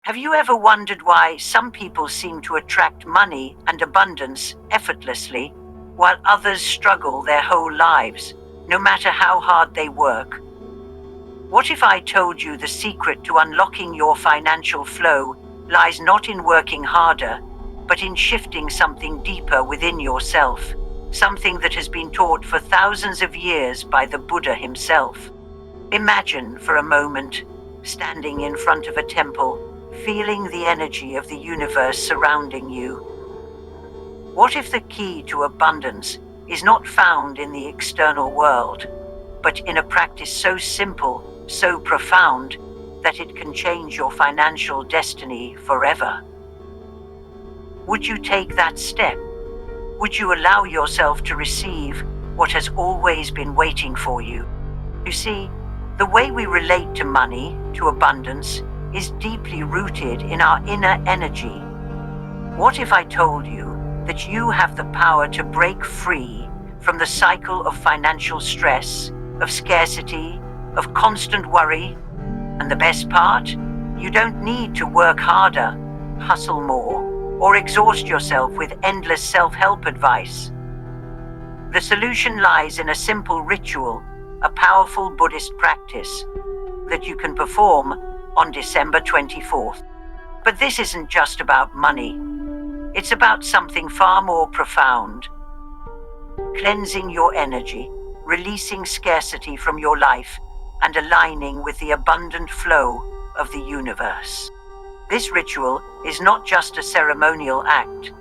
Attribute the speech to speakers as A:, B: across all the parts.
A: Have you ever wondered why some people seem to attract money and abundance effortlessly, while others struggle their whole lives, no matter how hard they work? What if I told you the secret to unlocking your financial flow lies not in working harder, but in shifting something deeper within yourself, something that has been taught for thousands of years by the Buddha himself? Imagine for a moment standing in front of a temple, feeling the energy of the universe surrounding you. What if the key to abundance is not found in the external world, but in a practice so simple, so profound, that it can change your financial destiny forever? Would you take that step? Would you allow yourself to receive what has always been waiting for you? You see, the way we relate to money, to abundance, is deeply rooted in our inner energy. What if I told you that you have the power to break free from the cycle of financial stress, of scarcity, of constant worry? And the best part? You don't need to work harder, hustle more, or exhaust yourself with endless self-help advice. The solution lies in a simple ritual, a powerful Buddhist practice that you can perform on December 24th. But this isn't just about money. It's about something far more profound. Cleansing your energy, releasing scarcity from your life, and aligning with the abundant flow of the universe. This ritual is not just a ceremonial act.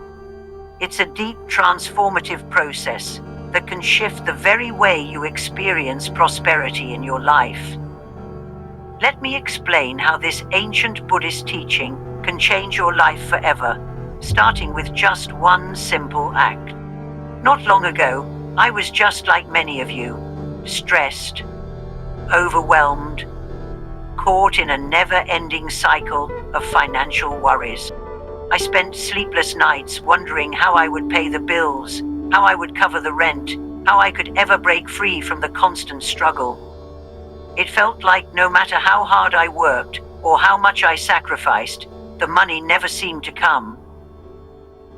A: It's a deep transformative process that can shift the very way you experience prosperity in your life. Let me explain how this ancient Buddhist teaching can change your life forever, starting with just one simple act. Not long ago, I was just like many of you, stressed, overwhelmed, caught in a never-ending cycle of financial worries. I spent sleepless nights wondering how I would pay the bills, how I would cover the rent, how I could ever break free from the constant struggle. It felt like no matter how hard I worked or how much I sacrificed, the money never seemed to come.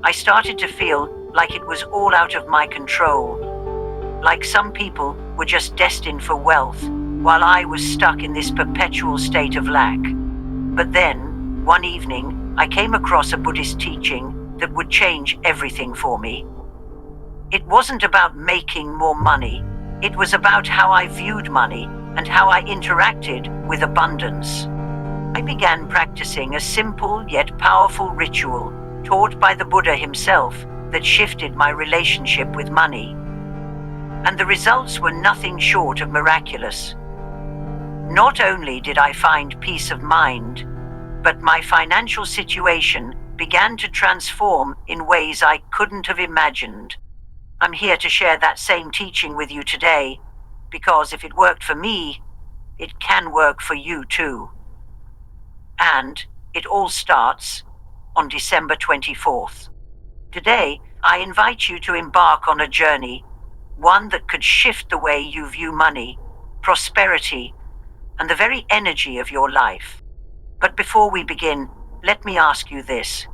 A: I started to feel like it was all out of my control, like some people were just destined for wealth, while I was stuck in this perpetual state of lack. But then, one evening, I came across a Buddhist teaching that would change everything for me. It wasn't about making more money. It was about how I viewed money and how I interacted with abundance. I began practicing a simple yet powerful ritual taught by the Buddha himself that shifted my relationship with money. And the results were nothing short of miraculous. Not only did I find peace of mind, but my financial situation began to transform in ways I couldn't have imagined. I'm here to share that same teaching with you today, because if it worked for me, it can work for you too. And it all starts on December 24th. Today, I invite you to embark on a journey, one that could shift the way you view money, prosperity, and the very energy of your life. But before we begin, let me ask you this.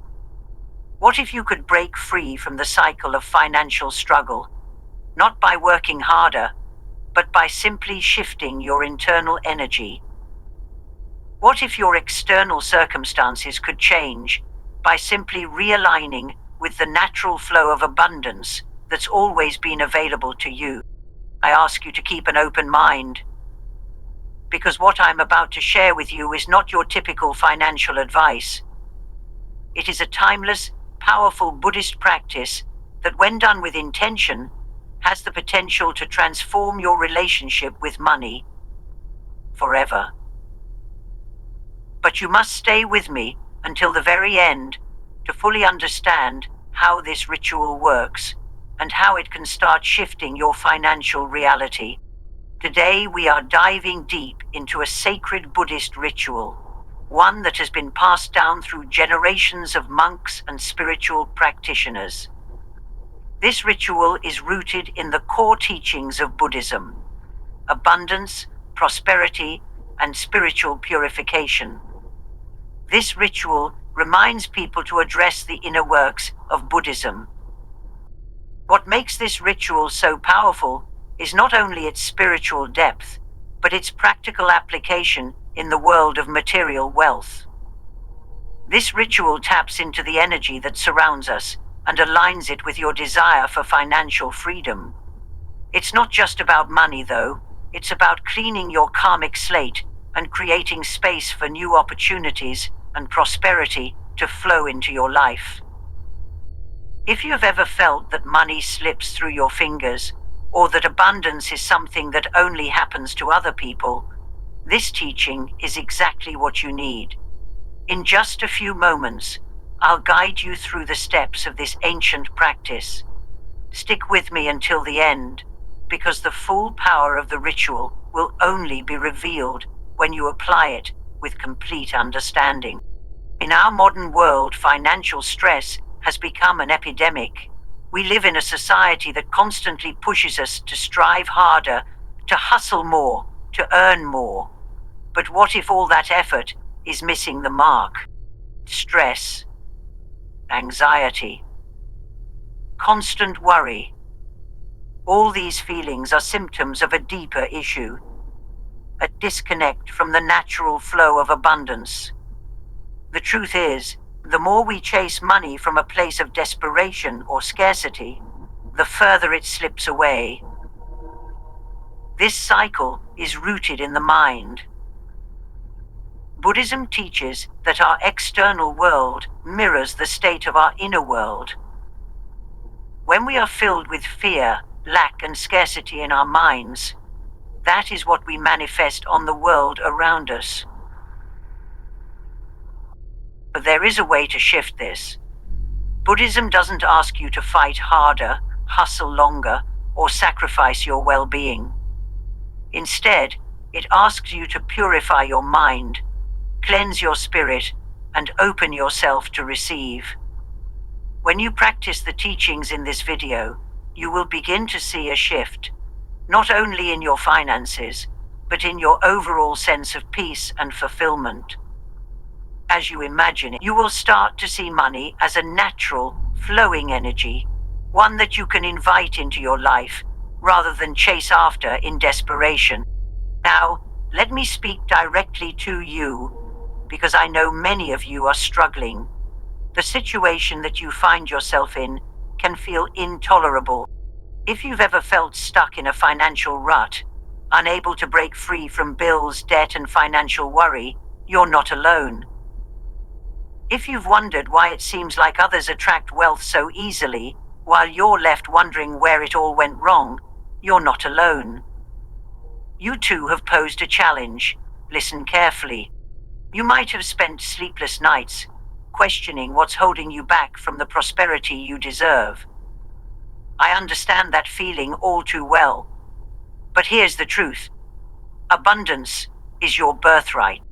A: What if you could break free from the cycle of financial struggle, not by working harder, but by simply shifting your internal energy? What if your external circumstances could change by simply realigning with the natural flow of abundance that's always been available to you? I ask you to keep an open mind, because what I'm about to share with you is not your typical financial advice. It is a timeless, powerful Buddhist practice that, when done with intention, has the potential to transform your relationship with money forever. But you must stay with me until the very end to fully understand how this ritual works and how it can start shifting your financial reality. Today we are diving deep into a sacred Buddhist ritual, one that has been passed down through generations of monks and spiritual practitioners. This ritual is rooted in the core teachings of Buddhism: abundance, prosperity, and spiritual purification. This ritual reminds people to address the inner works of Buddhism. What makes this ritual so powerful is not only its spiritual depth, but its practical application in the world of material wealth. This ritual taps into the energy that surrounds us and aligns it with your desire for financial freedom. It's not just about money, though. It's about cleaning your karmic slate and creating space for new opportunities and prosperity to flow into your life. If you've ever felt that money slips through your fingers, or that abundance is something that only happens to other people, this teaching is exactly what you need. In just a few moments, I'll guide you through the steps of this ancient practice. Stick with me until the end, because the full power of the ritual will only be revealed when you apply it with complete understanding. In our modern world, financial stress has become an epidemic. We live in a society that constantly pushes us to strive harder, to hustle more, to earn more. But what if all that effort is missing the mark? Stress, anxiety, constant worry. All these feelings are symptoms of a deeper issue, a disconnect from the natural flow of abundance. The truth is, the more we chase money from a place of desperation or scarcity, the further it slips away. This cycle is rooted in the mind. Buddhism teaches that our external world mirrors the state of our inner world. When we are filled with fear, lack, and scarcity in our minds, that is what we manifest on the world around us. But there is a way to shift this. Buddhism doesn't ask you to fight harder, hustle longer, or sacrifice your well-being. Instead, it asks you to purify your mind, cleanse your spirit, and open yourself to receive. When you practice the teachings in this video, you will begin to see a shift, not only in your finances, but in your overall sense of peace and fulfillment. As you imagine it, you will start to see money as a natural, flowing energy, one that you can invite into your life, rather than chase after in desperation. Now, let me speak directly to you, because I know many of you are struggling. The situation that you find yourself in can feel intolerable. If you've ever felt stuck in a financial rut, unable to break free from bills, debt, and financial worry, you're not alone. If you've wondered why it seems like others attract wealth so easily, while you're left wondering where it all went wrong, you're not alone. You too have posed a challenge. Listen carefully. You might have spent sleepless nights, questioning what's holding you back from the prosperity you deserve. I understand that feeling all too well. But here's the truth. Abundance is your birthright.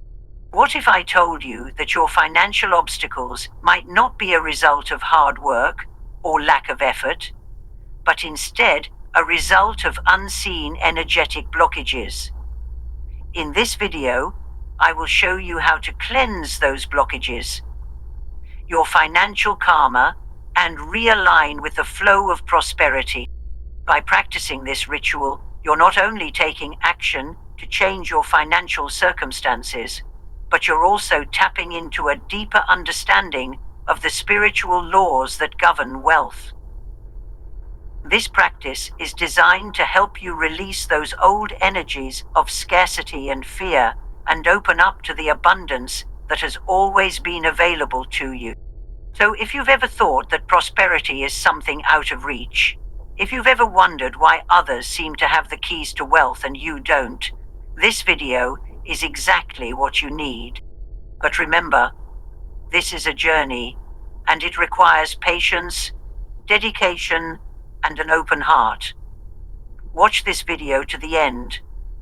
A: What if I told you that your financial obstacles might not be a result of hard work or lack of effort, but instead a result of unseen energetic blockages? In this video, I will show you how to cleanse those blockages, your financial karma, and realign with the flow of prosperity. By practicing this ritual, you're not only taking action to change your financial circumstances, but you're also tapping into a deeper understanding of the spiritual laws that govern wealth. This practice is designed to help you release those old energies of scarcity and fear and open up to the abundance that has always been available to you. So if you've ever thought that prosperity is something out of reach, if you've ever wondered why others seem to have the keys to wealth and you don't, this video is exactly what you need. But remember, this is a journey, and it requires patience, dedication, and an open heart. Watch this video to the end,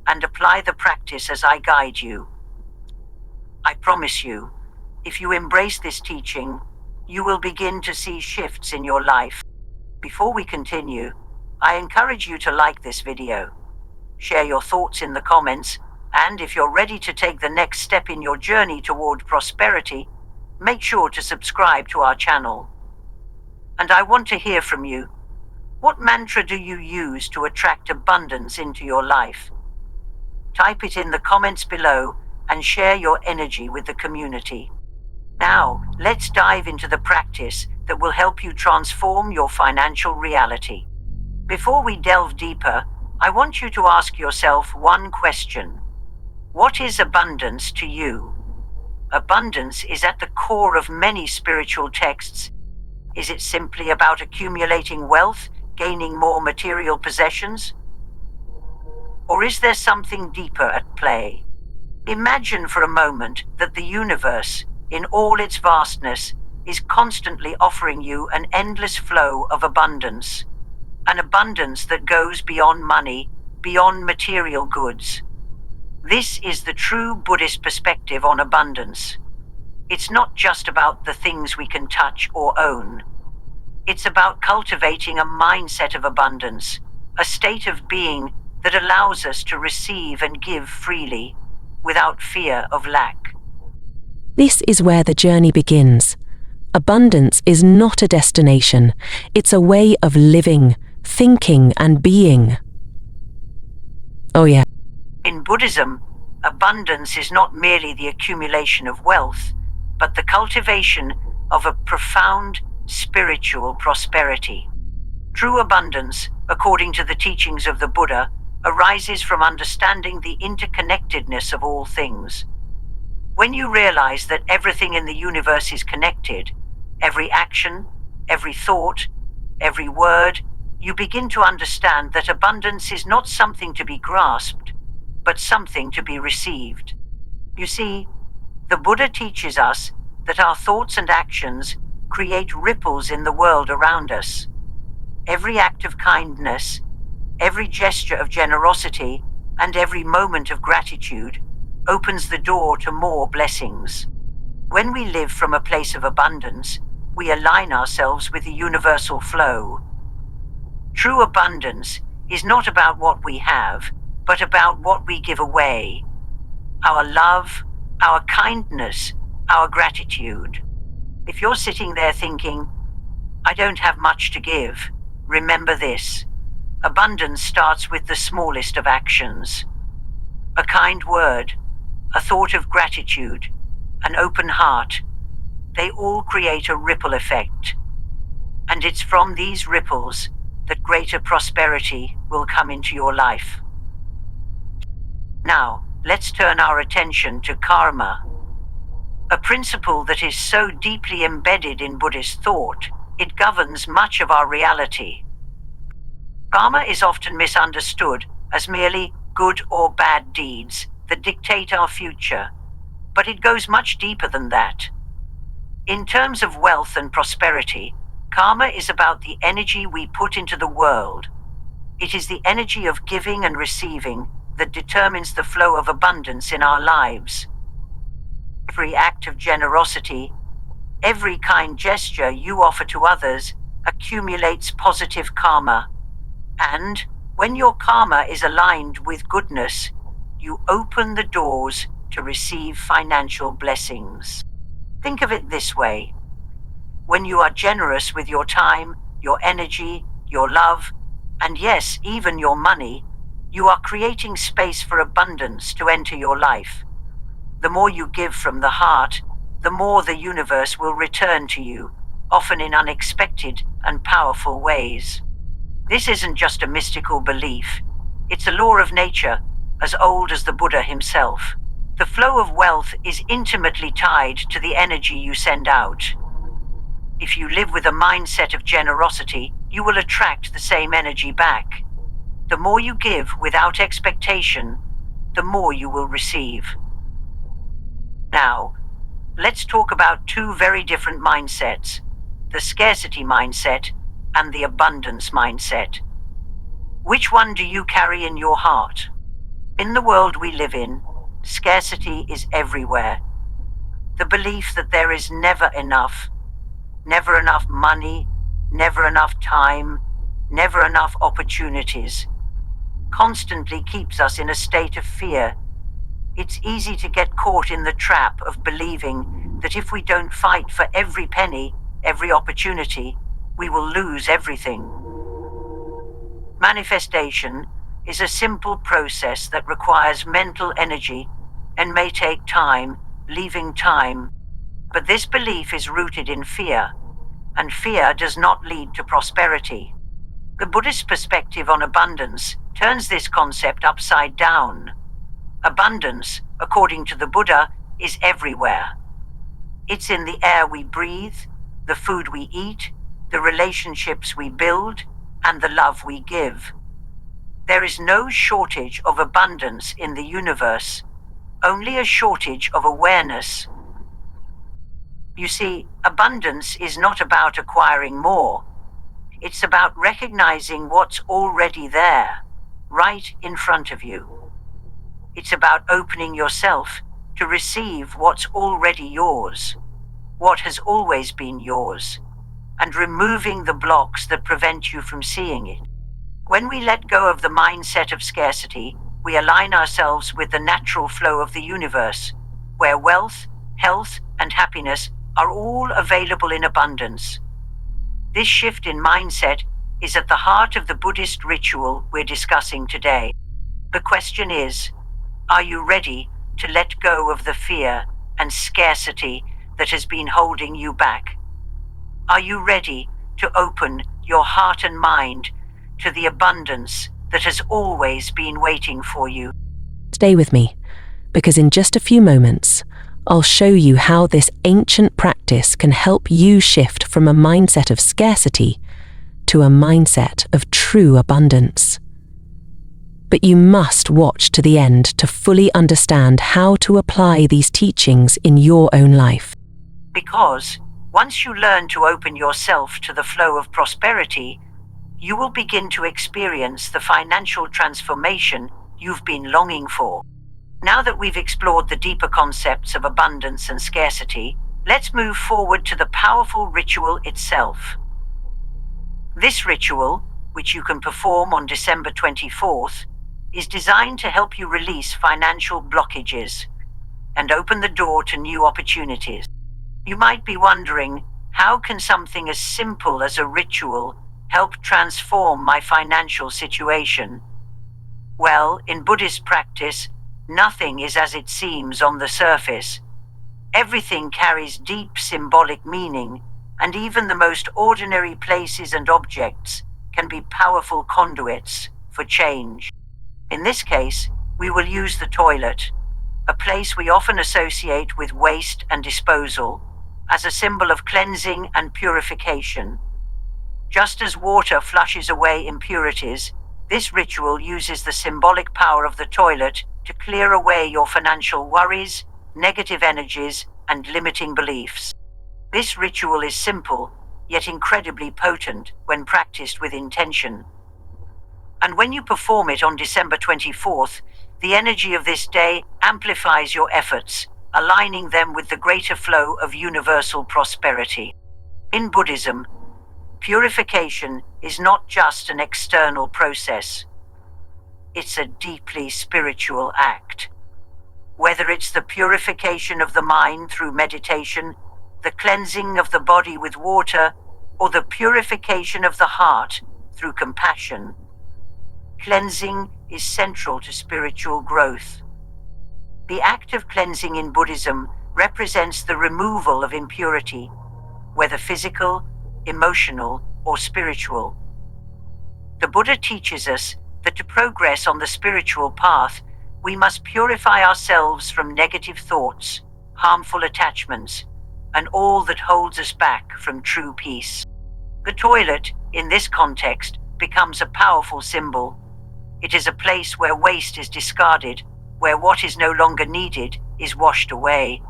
A: and apply the practice as I guide you. I promise you, if you embrace this teaching, you will begin to see shifts in your life. Before we continue, I encourage you to like this video, share your thoughts in the comments, And if you're ready to take the next step in your journey toward prosperity, make sure to subscribe to our channel. And I want to hear from you. What mantra do you use to attract abundance into your life? Type it in the comments below and share your energy with the community. Now, let's dive into the practice that will help you transform your financial reality. Before we delve deeper, I want you to ask yourself one question. What is abundance to you? Abundance is at the core of many spiritual texts. Is it simply about accumulating wealth, gaining more material possessions? Or is there something deeper at play? Imagine for a moment that the universe, in all its vastness, is constantly offering you an endless flow of abundance. An abundance that goes beyond money, beyond material goods. This is the true Buddhist perspective on abundance. It's not just about the things we can touch or own. It's about cultivating a mindset of abundance, a state of being that allows us to receive and give freely, without fear of lack.
B: This is where the journey begins. Abundance is not a destination, it's a way of living, thinking, and being. Oh yeah.
A: In Buddhism, abundance is not merely the accumulation of wealth, but the cultivation of a profound spiritual prosperity. True abundance, according to the teachings of the Buddha, arises from understanding the interconnectedness of all things. When you realize that everything in the universe is connected, every action, every thought, every word, you begin to understand that abundance is not something to be grasped, but something to be received. You see, the Buddha teaches us that our thoughts and actions create ripples in the world around us. Every act of kindness, every gesture of generosity, and every moment of gratitude opens the door to more blessings. When we live from a place of abundance, we align ourselves with the universal flow. True abundance is not about what we have, but about what we give away. Our love, our kindness, our gratitude. If you're sitting there thinking, I don't have much to give, remember this. Abundance starts with the smallest of actions. A kind word, a thought of gratitude, an open heart. They all create a ripple effect. And it's from these ripples that greater prosperity will come into your life. Now, let's turn our attention to karma. A principle that is so deeply embedded in Buddhist thought, it governs much of our reality. Karma is often misunderstood as merely good or bad deeds that dictate our future, but it goes much deeper than that. In terms of wealth and prosperity, karma is about the energy we put into the world. It is the energy of giving and receiving that determines the flow of abundance in our lives. Every act of generosity, every kind gesture you offer to others accumulates positive karma. And when your karma is aligned with goodness, you open the doors to receive financial blessings. Think of it this way. When you are generous with your time, your energy, your love, and yes, even your money, you are creating space for abundance to enter your life. The more you give from the heart, the more the universe will return to you, often in unexpected and powerful ways. This isn't just a mystical belief. It's a law of nature, as old as the Buddha himself. The flow of wealth is intimately tied to the energy you send out. If you live with a mindset of generosity, you will attract the same energy back. The more you give without expectation, the more you will receive. Now, let's talk about two very different mindsets, the scarcity mindset and the abundance mindset. Which one do you carry in your heart? In the world we live in, scarcity is everywhere. The belief that there is never enough money, never enough time, never enough opportunities, constantly keeps us in a state of fear, It's easy to get caught in the trap of believing that if we don't fight for every penny, every opportunity, we will lose everything. Manifestation is a simple process that requires mental energy and may take time, leaving time. But this belief is rooted in fear, and fear does not lead to prosperity. The Buddhist perspective on abundance turns this concept upside down. Abundance, according to the Buddha, is everywhere. It's in the air we breathe, the food we eat, the relationships we build, and the love we give. There is no shortage of abundance in the universe, only a shortage of awareness. You see, abundance is not about acquiring more. It's about recognizing what's already there, right in front of you. It's about opening yourself to receive what's already yours, what has always been yours, and removing the blocks that prevent you from seeing it. When we let go of the mindset of scarcity, we align ourselves with the natural flow of the universe, where wealth, health, and happiness are all available in abundance. This shift in mindset is at the heart of the Buddhist ritual we're discussing today. The question is, are you ready to let go of the fear and scarcity that has been holding you back? Are you ready to open your heart and mind to the abundance that has always been waiting for you?
B: Stay with me, because in just a few moments, I'll show you how this ancient practice can help you shift from a mindset of scarcity to a mindset of true abundance. But you must watch to the end to fully understand how to apply these teachings in your own life.
A: Because once you learn to open yourself to the flow of prosperity, you will begin to experience the financial transformation you've been longing for. Now that we've explored the deeper concepts of abundance and scarcity, let's move forward to the powerful ritual itself. This ritual, which you can perform on December 24th, is designed to help you release financial blockages and open the door to new opportunities. You might be wondering, how can something as simple as a ritual help transform my financial situation? Well, in Buddhist practice, nothing is as it seems on the surface. Everything carries deep symbolic meaning, and even the most ordinary places and objects can be powerful conduits for change. In this case, we will use the toilet, a place we often associate with waste and disposal, as a symbol of cleansing and purification. Just as water flushes away impurities, this ritual uses the symbolic power of the toilet to clear away your financial worries, negative energies, and limiting beliefs. This ritual is simple, yet incredibly potent when practiced with intention. And when you perform it on December 24th, the energy of this day amplifies your efforts, aligning them with the greater flow of universal prosperity. In Buddhism, purification is not just an external process. It's a deeply spiritual act. Whether it's the purification of the mind through meditation, the cleansing of the body with water, or the purification of the heart through compassion, cleansing is central to spiritual growth. The act of cleansing in Buddhism represents the removal of impurity, whether physical, emotional, or spiritual. The Buddha teaches us that to progress on the spiritual path, we must purify ourselves from negative thoughts, harmful attachments, and all that holds us back from true peace. The toilet, in this context, becomes a powerful symbol. It is a place where waste is discarded, where what is no longer needed is washed away.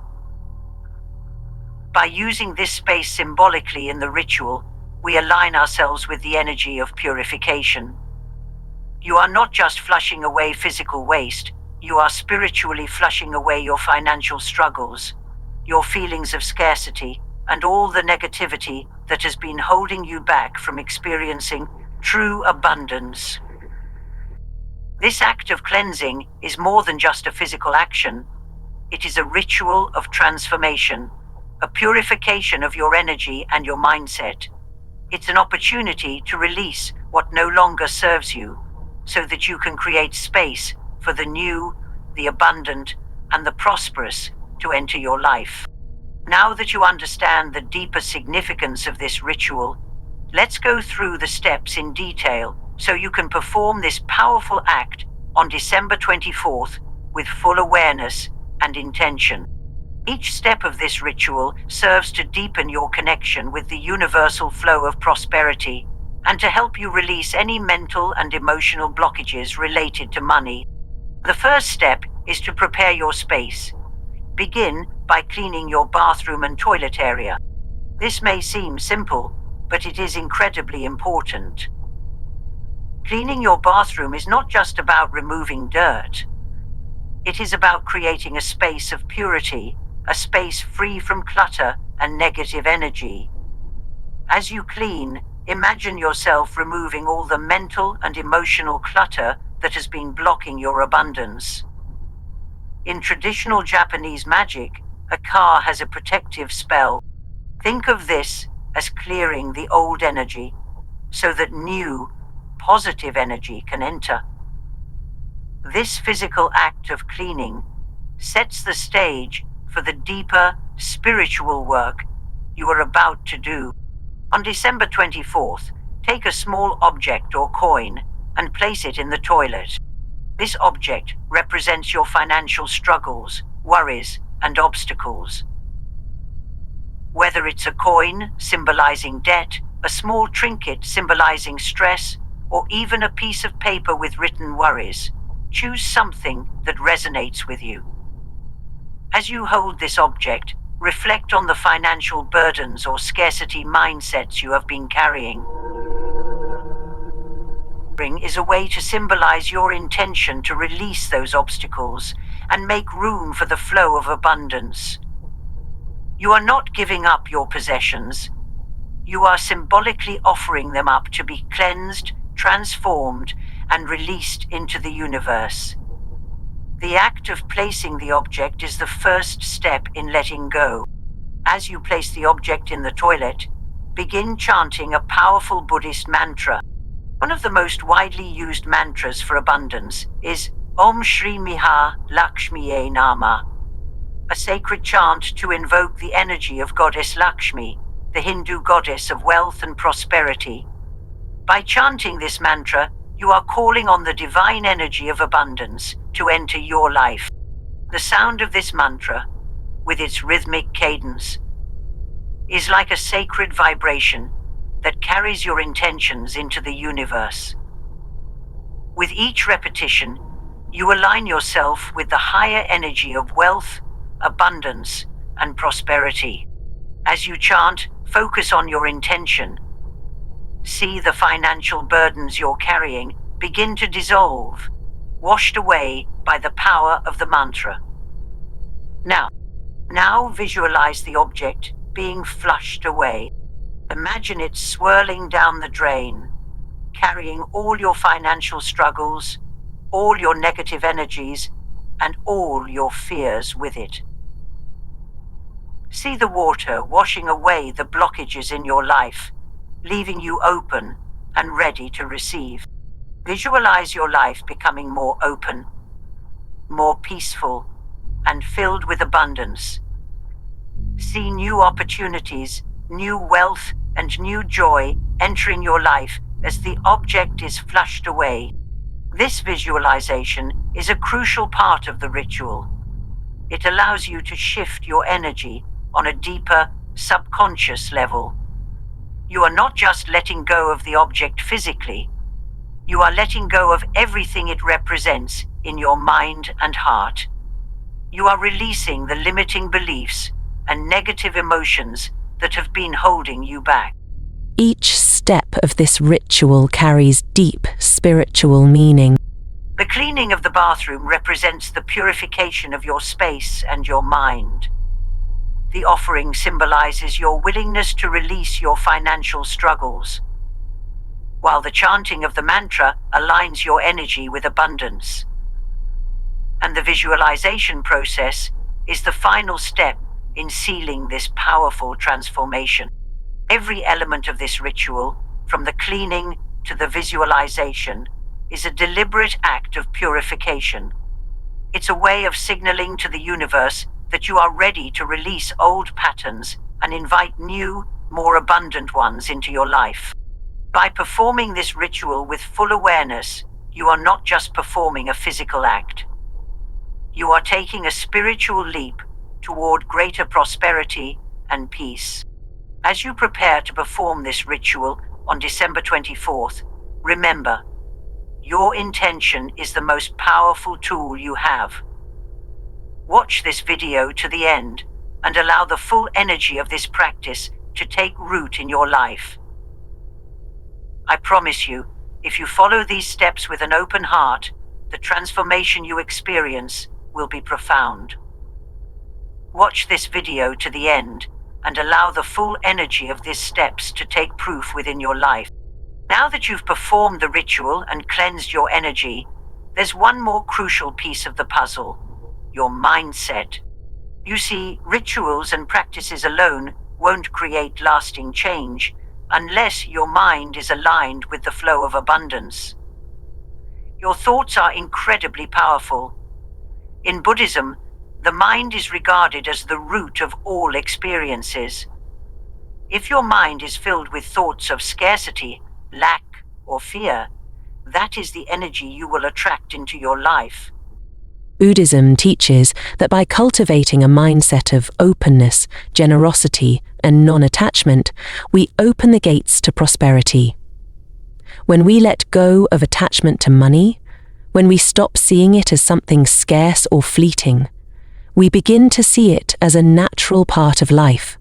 A: By using this space symbolically in the ritual, we align ourselves with the energy of purification. You are not just flushing away physical waste, you are spiritually flushing away your financial struggles, your feelings of scarcity, and all the negativity that has been holding you back from experiencing true abundance. This act of cleansing is more than just a physical action. It is a ritual of transformation, a purification of your energy and your mindset. It's an opportunity to release what no longer serves you, so that you can create space for the new, the abundant, and the prosperous to enter your life. Now that you understand the deeper significance of this ritual, let's go through the steps in detail so you can perform this powerful act on December 24th with full awareness and intention. Each step of this ritual serves to deepen your connection with the universal flow of prosperity and to help you release any mental and emotional blockages related to money. The first step is to prepare your space. Begin by cleaning your bathroom and toilet area. This may seem simple, but it is incredibly important. Cleaning your bathroom is not just about removing dirt. It is about creating a space of purity, a space free from clutter and negative energy. As you clean, imagine yourself removing all the mental and emotional clutter that has been blocking your abundance. In traditional Japanese magic, a ka has a protective spell. Think of this as clearing the old energy so that new, positive energy can enter. This physical act of cleaning sets the stage for the deeper spiritual work you are about to do. On December 24th, take a small object or coin and place it in the toilet. This object represents your financial struggles, worries, and obstacles. Whether it's a coin symbolizing debt, a small trinket symbolizing stress, or even a piece of paper with written worries, choose something that resonates with you. As you hold this object, reflect on the financial burdens or scarcity mindsets you have been carrying. Is a way to symbolize your intention to release those obstacles and make room for the flow of abundance. You are not giving up your possessions. You are symbolically offering them up to be cleansed, transformed, and released into the universe. The act of placing the object is the first step in letting go. As you place the object in the toilet, begin chanting a powerful Buddhist mantra. One of the most widely used mantras for abundance is Om Shri Miha Lakshmiye Nama, a sacred chant to invoke the energy of Goddess Lakshmi, the Hindu goddess of wealth and prosperity. By chanting this mantra, you are calling on the divine energy of abundance to enter your life. The sound of this mantra, with its rhythmic cadence, is like a sacred vibration that carries your intentions into the universe. With each repetition, you align yourself with the higher energy of wealth, abundance, and prosperity. As you chant, focus on your intention. See the financial burdens you're carrying begin to dissolve, washed away by the power of the mantra. Now visualize the object being flushed away. Imagine it swirling down the drain, carrying all your financial struggles, all your negative energies, and all your fears with it. See the water washing away the blockages in your life, leaving you open and ready to receive. Visualize your life becoming more open, more peaceful, and filled with abundance. See new opportunities, new wealth, and new joy entering your life as the object is flushed away. This visualization is a crucial part of the ritual. It allows you to shift your energy on a deeper, subconscious level. You are not just letting go of the object physically, you are letting go of everything it represents in your mind and heart. You are releasing the limiting beliefs and negative emotions that have been holding you back.
B: Each step of this ritual carries deep spiritual meaning.
A: The cleaning of the bathroom represents the purification of your space and your mind. The offering symbolizes your willingness to release your financial struggles. while the chanting of the mantra aligns your energy with abundance. And the visualization process is the final step in sealing this powerful transformation. Every element of this ritual, from the cleaning to the visualization, is a deliberate act of purification. It's a way of signaling to the universe that you are ready to release old patterns and invite new, more abundant ones into your life. By performing this ritual with full awareness, you are not just performing a physical act. You are taking a spiritual leap toward greater prosperity and peace. As you prepare to perform this ritual on December 24th, remember, your intention is the most powerful tool you have. Watch this video to the end and allow the full energy of this practice to take root in your life. I promise you, if you follow these steps with an open heart, the transformation you experience will be profound. Watch this video to the end and allow the full energy of these steps to take proof within your life. Now that you've performed the ritual and cleansed your energy, there's one more crucial piece of the puzzle: your mindset. You see, rituals and practices alone won't create lasting change unless your mind is aligned with the flow of abundance. Your thoughts are incredibly powerful. In Buddhism, the mind is regarded as the root of all experiences. If your mind is filled with thoughts of scarcity, lack, or fear, that is the energy you will attract into your life.
B: Buddhism teaches that by cultivating a mindset of openness, generosity, and non-attachment, we open the gates to prosperity. When we let go of attachment to money, when we stop seeing it as something scarce or fleeting, we begin to see it as a natural part of life,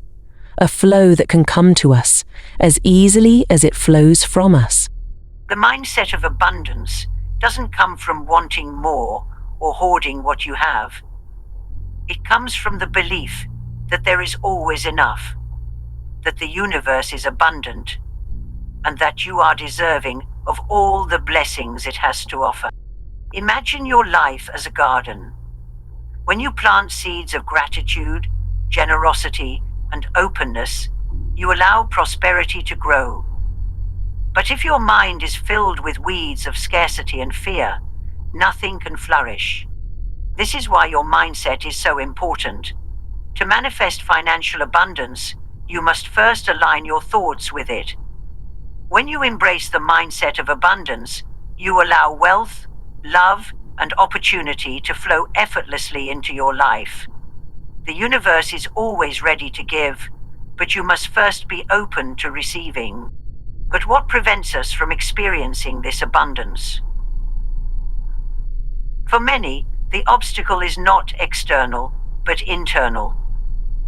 B: a flow that can come to us as easily as it flows from us.
A: The mindset of abundance doesn't come from wanting more or hoarding what you have. It comes from the belief that there is always enough, that the universe is abundant, and that you are deserving of all the blessings it has to offer. Imagine your life as a garden. When you plant seeds of gratitude, generosity, and openness, you allow prosperity to grow. But if your mind is filled with weeds of scarcity and fear, nothing can flourish. This is why your mindset is so important. To manifest financial abundance, you must first align your thoughts with it. When you embrace the mindset of abundance, you allow wealth, love, and opportunity to flow effortlessly into your life. The universe is always ready to give, but you must first be open to receiving. But what prevents us from experiencing this abundance? For many, the obstacle is not external, but internal.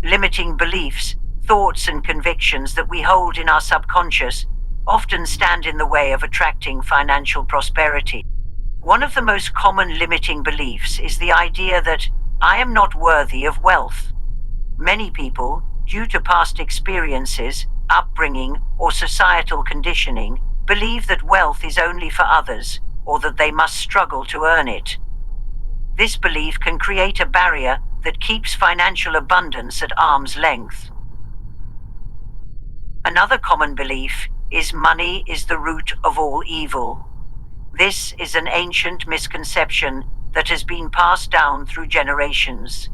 A: Limiting beliefs, thoughts, and convictions that we hold in our subconscious often stand in the way of attracting financial prosperity. One of the most common limiting beliefs is the idea that I am not worthy of wealth. Many people, due to past experiences, upbringing, or societal conditioning, believe that wealth is only for others, or that they must struggle to earn it. This belief can create a barrier that keeps financial abundance at arm's length. Another common belief is money is the root of all evil. This is an ancient misconception that has been passed down through generations.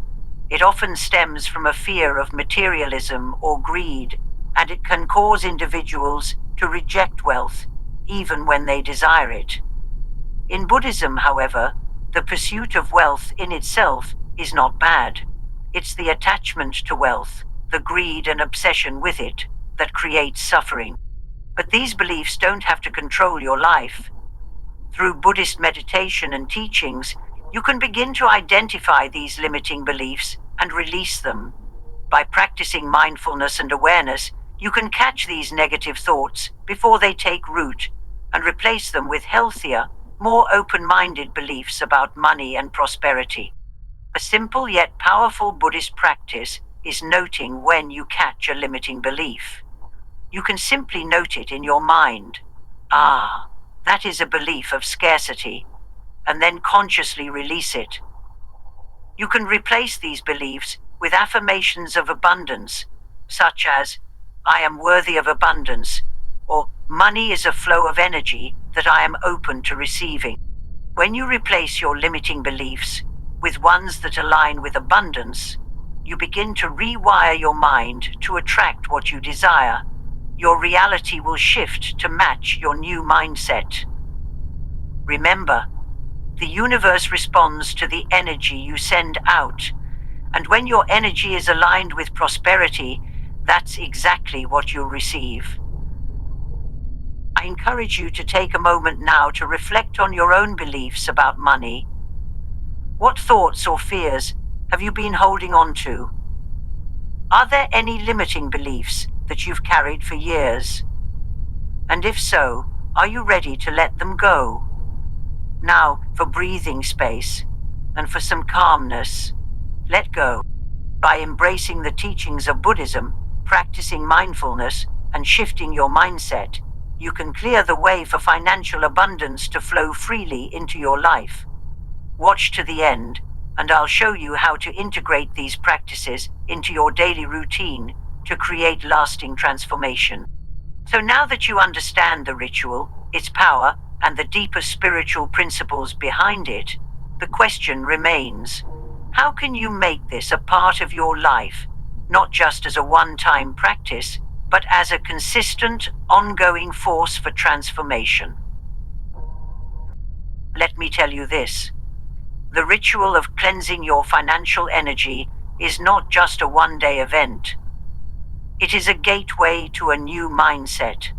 A: It often stems from a fear of materialism or greed, and it can cause individuals to reject wealth, even when they desire it. In Buddhism, however, the pursuit of wealth in itself is not bad. It's the attachment to wealth, the greed and obsession with it, that creates suffering. But these beliefs don't have to control your life. Through Buddhist meditation and teachings, you can begin to identify these limiting beliefs and release them. By practicing mindfulness and awareness, you can catch these negative thoughts before they take root and replace them with healthier, more open-minded beliefs about money and prosperity. A simple yet powerful Buddhist practice is noting when you catch a limiting belief. You can simply note it in your mind. Ah, that is a belief of scarcity, and then consciously release it. You can replace these beliefs with affirmations of abundance, such as, I am worthy of abundance, or money is a flow of energy that I am open to receiving. When you replace your limiting beliefs with ones that align with abundance, you begin to rewire your mind to attract what you desire. Your reality will shift to match your new mindset. Remember, the universe responds to the energy you send out. And when your energy is aligned with prosperity, that's exactly what you'll receive. I encourage you to take a moment now to reflect on your own beliefs about money. What thoughts or fears have you been holding on to? Are there any limiting beliefs that you've carried for years? And if so, are you ready to let them go? Now, for breathing space and for some calmness, let go. By embracing the teachings of Buddhism, practicing mindfulness, and shifting your mindset, you can clear the way for financial abundance to flow freely into your life. Watch to the end, and I'll show you how to integrate these practices into your daily routine to create lasting transformation. So now that you understand the ritual, its power, and the deeper spiritual principles behind it, the question remains, how can you make this a part of your life, not just as a one-time practice, but as a consistent, ongoing force for transformation? Let me tell you this. The ritual of cleansing your financial energy is not just a one-day event. It is a gateway to a new mindset.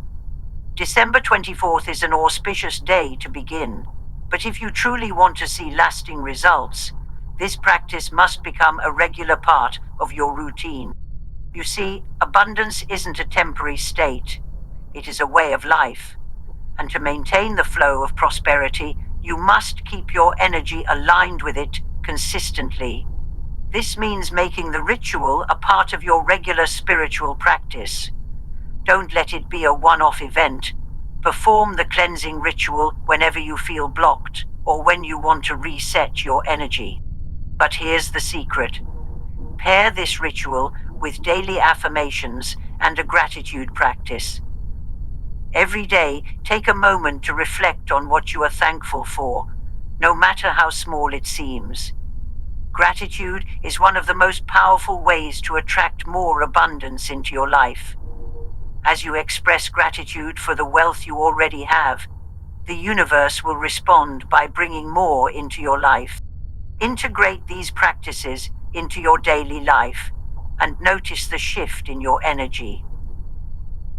A: December 24th is an auspicious day to begin, but if you truly want to see lasting results, this practice must become a regular part of your routine. You see, abundance isn't a temporary state, it is a way of life. And to maintain the flow of prosperity, you must keep your energy aligned with it consistently. This means making the ritual a part of your regular spiritual practice. Don't let it be a one-off event. Perform the cleansing ritual whenever you feel blocked or when you want to reset your energy. But here's the secret. Pair this ritual with daily affirmations and a gratitude practice. Every day, take a moment to reflect on what you are thankful for, no matter how small it seems. Gratitude is one of the most powerful ways to attract more abundance into your life. As you express gratitude for the wealth you already have, the universe will respond by bringing more into your life. Integrate these practices into your daily life and notice the shift in your energy.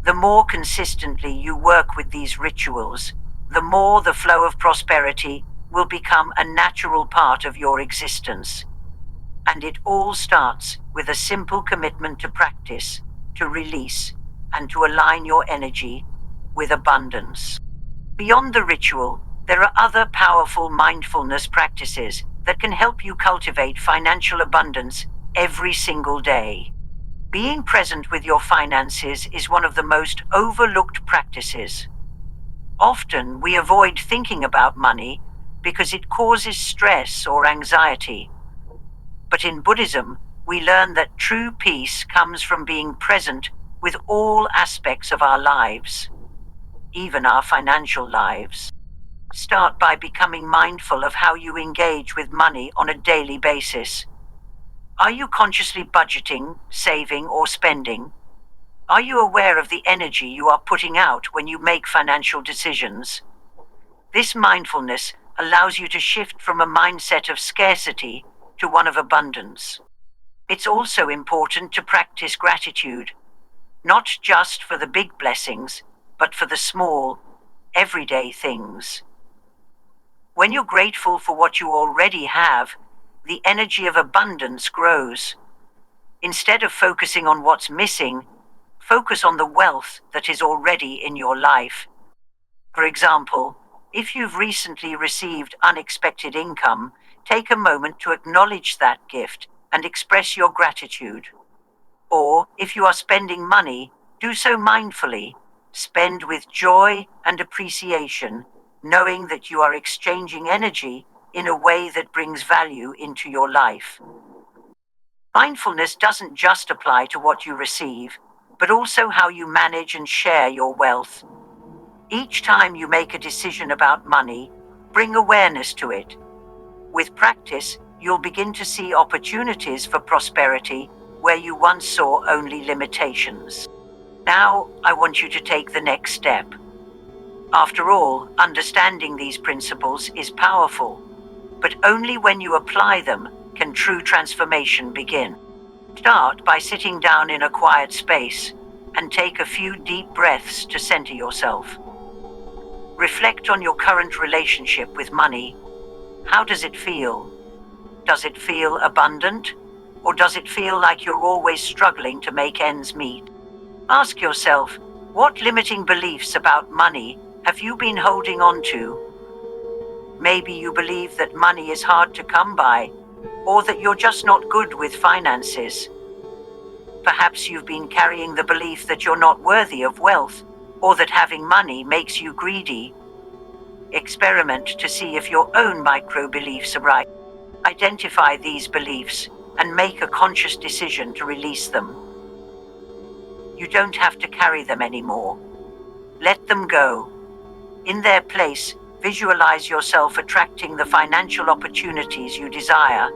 A: The more consistently you work with these rituals, the more the flow of prosperity will become a natural part of your existence. And it all starts with a simple commitment to practice, to release, and to align your energy with abundance. Beyond the ritual, there are other powerful mindfulness practices that can help you cultivate financial abundance every single day. Being present with your finances is one of the most overlooked practices. Often we avoid thinking about money because it causes stress or anxiety. But in Buddhism, we learn that true peace comes from being present with all aspects of our lives, even our financial lives. Start by becoming mindful of how you engage with money on a daily basis. Are you consciously budgeting, saving, or spending? Are you aware of the energy you are putting out when you make financial decisions? This mindfulness allows you to shift from a mindset of scarcity to one of abundance. It's also important to practice gratitude, not just for the big blessings, but for the small, everyday things. When you're grateful for what you already have, the energy of abundance grows. Instead of focusing on what's missing, focus on the wealth that is already in your life. For example, if you've recently received unexpected income, take a moment to acknowledge that gift and express your gratitude. Or, if you are spending money, do so mindfully, Spend with joy and appreciation, knowing that you are exchanging energy in a way that brings value into your life. Mindfulness doesn't just apply to what you receive, but also how you manage and share your wealth. Each time you make a decision about money, bring awareness to it. With practice, you'll begin to see opportunities for prosperity where you once saw only limitations. Now, I want you to take the next step. After all, understanding these principles is powerful, but only when you apply them can true transformation begin. Start by sitting down in a quiet space and take a few deep breaths to center yourself. Reflect on your current relationship with money. How does it feel? Does it feel abundant? Or does it feel like you're always struggling to make ends meet? Ask yourself, what limiting beliefs about money have you been holding on to? Maybe you believe that money is hard to come by, or that you're just not good with finances. Perhaps you've been carrying the belief that you're not worthy of wealth, or that having money makes you greedy. Experiment to see if your own micro-beliefs are right. Identify these beliefs and make a conscious decision to release them. You don't have to carry them anymore. Let them go. In their place, visualize yourself attracting the financial opportunities you desire.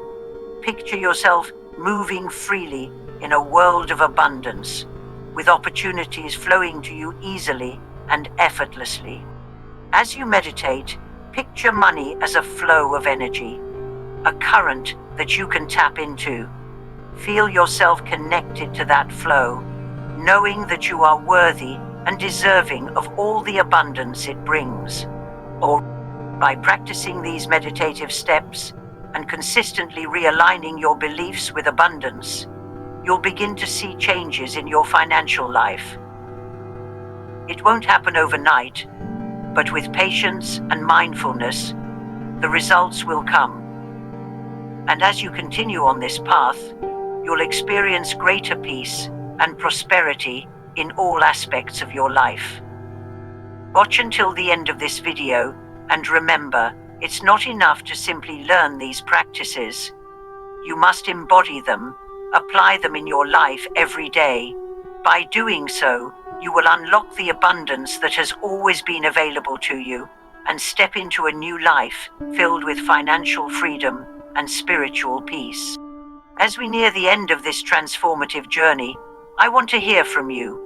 A: Picture yourself moving freely in a world of abundance, with opportunities flowing to you easily and effortlessly. As you meditate, picture money as a flow of energy, a current that you can tap into. Feel yourself connected to that flow, knowing that you are worthy and deserving of all the abundance it brings. Or, by practicing these meditative steps and consistently realigning your beliefs with abundance, you'll begin to see changes in your financial life. It won't happen overnight, but with patience and mindfulness, the results will come. And as you continue on this path, you'll experience greater peace and prosperity in all aspects of your life. Watch until the end of this video, and remember, it's not enough to simply learn these practices. You must embody them, apply them in your life every day. By doing so, you will unlock the abundance that has always been available to you and step into a new life filled with financial freedom and spiritual peace. As we near the end of this transformative journey, I want to hear from you.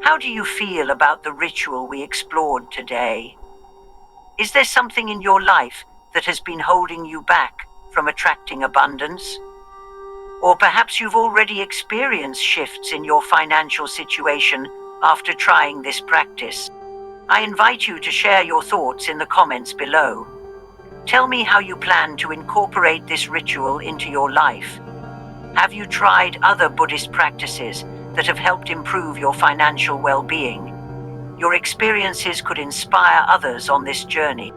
A: How do you feel about the ritual we explored today? Is there something in your life that has been holding you back from attracting abundance? Or perhaps you've already experienced shifts in your financial situation after trying this practice. I invite you to share your thoughts in the comments below. Tell me how you plan to incorporate this ritual into your life. Have you tried other Buddhist practices that have helped improve your financial well-being? Your experiences could inspire others on this journey.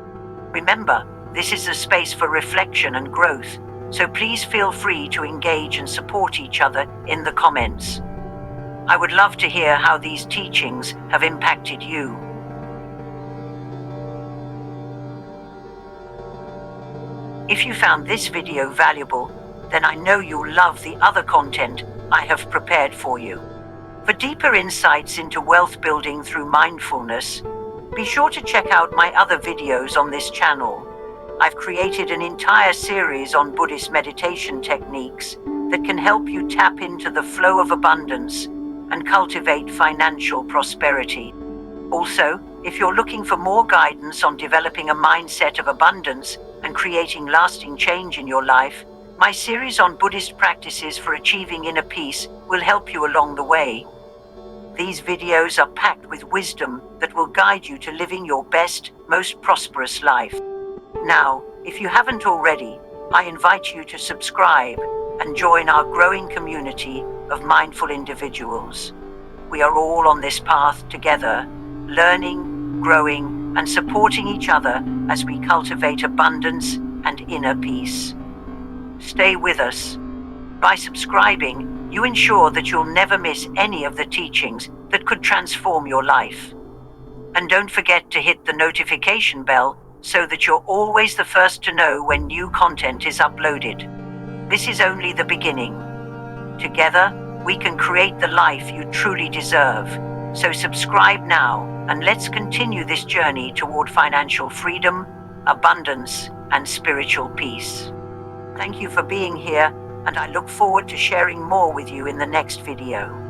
A: Remember, this is a space for reflection and growth, so please feel free to engage and support each other in the comments. I would love to hear how these teachings have impacted you. If you found this video valuable, then I know you'll love the other content I have prepared for you. For deeper insights into wealth building through mindfulness, be sure to check out my other videos on this channel. I've created an entire series on Buddhist meditation techniques that can help you tap into the flow of abundance and cultivate financial prosperity. Also, if you're looking for more guidance on developing a mindset of abundance and creating lasting change in your life, my series on Buddhist practices for achieving inner peace will help you along the way. These videos are packed with wisdom that will guide you to living your best, most prosperous life. Now, if you haven't already, I invite you to subscribe and join our growing community of mindful individuals. We are all on this path together, learning, growing, and supporting each other as we cultivate abundance and inner peace. Stay with us. By subscribing, You ensure that you'll never miss any of the teachings that could transform your life. And don't forget to hit the notification bell so that you're always the first to know when new content is uploaded. This is only the beginning. Together, we can create the life you truly deserve. So subscribe now, and let's continue this journey toward financial freedom, abundance, and spiritual peace. Thank you for being here, and I look forward to sharing more with you in the next video.